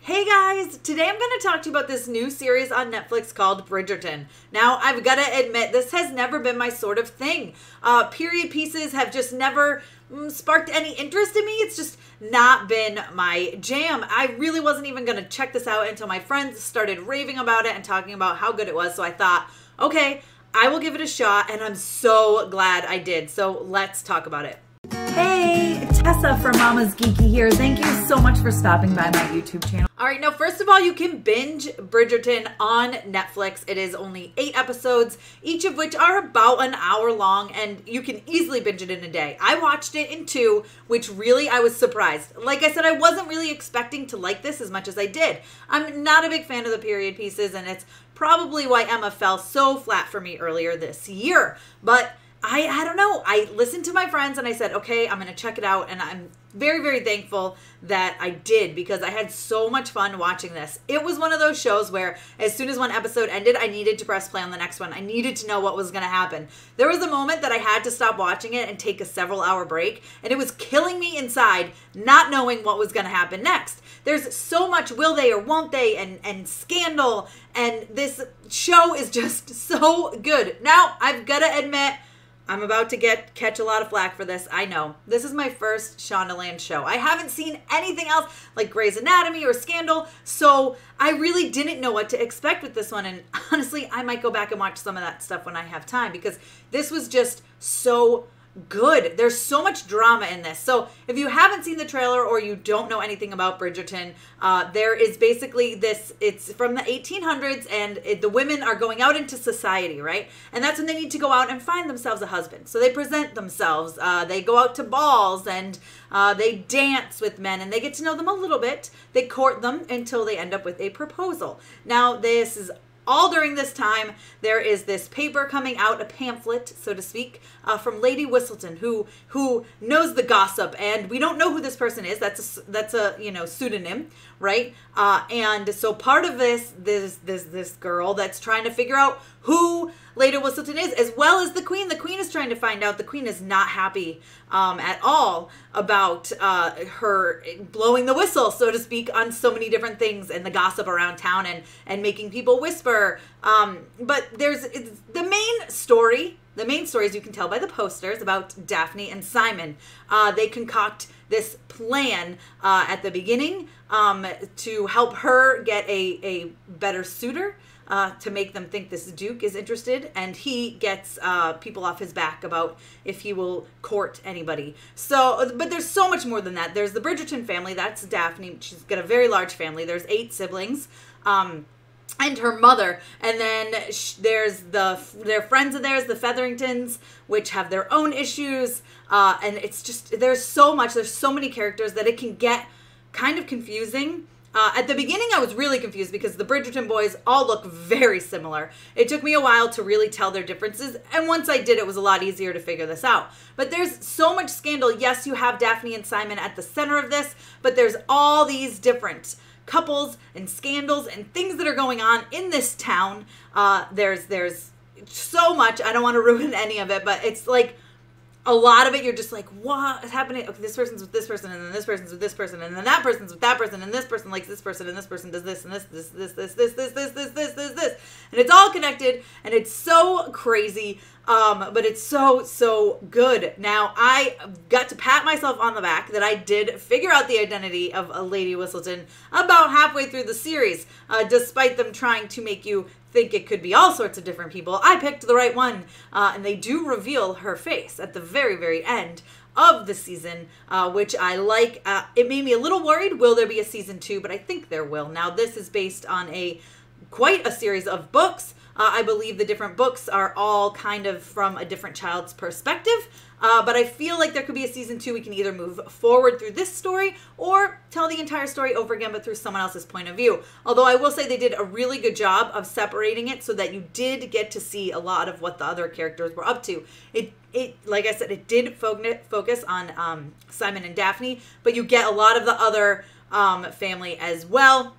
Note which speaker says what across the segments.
Speaker 1: Hey guys, today I'm going to talk to you about this new series on Netflix called Bridgerton. Now, I've got to admit, this has never been my sort of thing. Period pieces have just never sparked any interest in me. It's just not been my jam. I really wasn't even going to check this out until my friends started raving about it and talking about how good it was. So I thought, okay, I will give it a shot, and I'm so glad I did. So let's talk about it. Hey, Tessa from Mama's Geeky here. Thank you so much for stopping by my YouTube channel. All right, now first of all, you can binge Bridgerton on Netflix. It is only 8 episodes, each of which are about an hour long, and you can easily binge it in a day. I watched it in 2, which really I was surprised. Like I said, I wasn't really expecting to like this as much as I did. I'm not a big fan of the period pieces, and it's probably why Emma fell so flat for me earlier this year. But I don't know. I listened to my friends and I said, okay, I'm going to check it out. And I'm very, very thankful that I did because I had so much fun watching this. It was one of those shows where as soon as one episode ended, I needed to press play on the next one. I needed to know what was going to happen. There was a moment that I had to stop watching it and take a several-hour break, and it was killing me inside not knowing what was going to happen next. There's so much will they or won't they and scandal, and this show is just so good. Now, I've got to admit, I'm about to catch a lot of flack for this. I know. This is my first Shondaland show. I haven't seen anything else like Grey's Anatomy or Scandal, so I really didn't know what to expect with this one. And honestly, I might go back and watch some of that stuff when I have time because this was just so good. There's so much drama in this. So if you haven't seen the trailer or you don't know anything about Bridgerton, there is basically this, it's from the 1800s and the women are going out into society, right? And that's when they need to go out and find themselves a husband. So they present themselves, they go out to balls and they dance with men and they get to know them a little bit. They court them until they end up with a proposal. Now this is all during this time, there is this paper coming out, a pamphlet, so to speak, from Lady Whistleton, who knows the gossip, and we don't know who this person is. That's a pseudonym, right? And so part of this girl that's trying to figure out who Lady Whistleton is, as well as the Queen. The Queen is trying to find out. The Queen is not happy at all about her blowing the whistle, so to speak, on so many different things and the gossip around town and making people whisper. But there's the main story. The main story, as you can tell by the posters, about Daphne and Simon. They concoct this plan at the beginning to help her get a better suitor. To make them think this Duke is interested, and he gets people off his back about if he will court anybody. So, but there's so much more than that. There's the Bridgerton family. That's Daphne. She's got a very large family. There's 8 siblings. And her mother, and then there's their friends of theirs, the Featheringtons, which have their own issues, and it's just, there's so many characters that it can get kind of confusing. At the beginning, I was really confused because the Bridgerton boys all look very similar. It took me a while to really tell their differences, and once I did, it was a lot easier to figure this out. But there's so much scandal. Yes, you have Daphne and Simon at the center of this, but there's all these different couples and scandals and things that are going on in this town. There's so much. I don't want to ruin any of it, but it's like a lot of it, you're just like, what is happening? Okay, this person's with this person, and then this person's with this person, and then that person's with that person, and this person likes this person, and this person does this, and this, and it's all connected, and it's so crazy, but it's so good. Now, I got to pat myself on the back that I did figure out the identity of a Lady Whistleton about halfway through the series, despite them trying to make you think it could be all sorts of different people. I picked the right one, and they do reveal her face at the very, very end of the season, which I like. It made me a little worried. Will there be a season 2? But I think there will. Now, this is based on quite a series of books. I believe the different books are all kind of from a different child's perspective. But I feel like there could be a season 2. We can either move forward through this story or tell the entire story over again, but through someone else's point of view. Although I will say they did a really good job of separating it so that you did get to see a lot of what the other characters were up to. It like I said, it did focus on Simon and Daphne, but you get a lot of the other family as well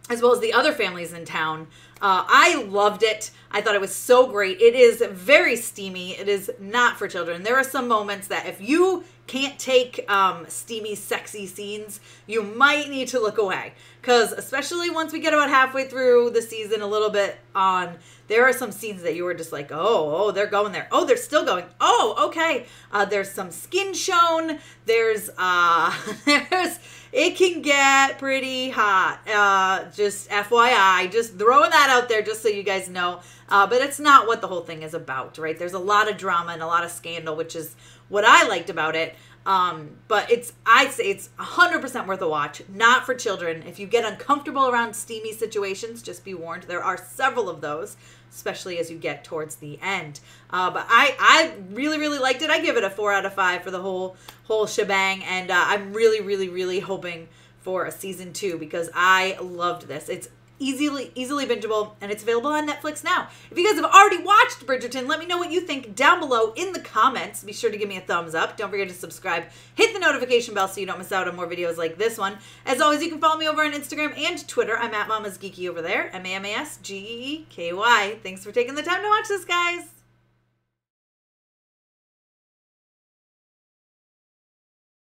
Speaker 1: as the other families in town. I loved it. I thought it was so great. It is very steamy. It is not for children. There are some moments that if you can't take steamy, sexy scenes, you might need to look away. Because especially once we get about halfway through the season, a little bit on, there are some scenes that you were just like, oh, they're going there. Oh, they're still going. Oh, okay. There's some skin shown. There's it can get pretty hot. Just FYI, just throwing that out there just so you guys know. But it's not what the whole thing is about, right? There's a lot of drama and a lot of scandal, which is what I liked about it. But I'd say it's 100% worth a watch, not for children. If you get uncomfortable around steamy situations, just be warned. There are several of those, especially as you get towards the end. But I really, really liked it. I give it a 4 out of 5 for the whole shebang. And I'm really, really, really hoping for a season 2 because I loved this. It's easily bingeable, and it's available on Netflix now. If you guys have already watched Bridgerton, let me know what you think down below in the comments. Be sure to give me a thumbs up. Don't forget to subscribe. Hit the notification bell so you don't miss out on more videos like this one. As always, you can follow me over on Instagram and Twitter. I'm at Mama's Geeky over there. MAMASGEEKY. Thanks for taking the time to watch this, guys.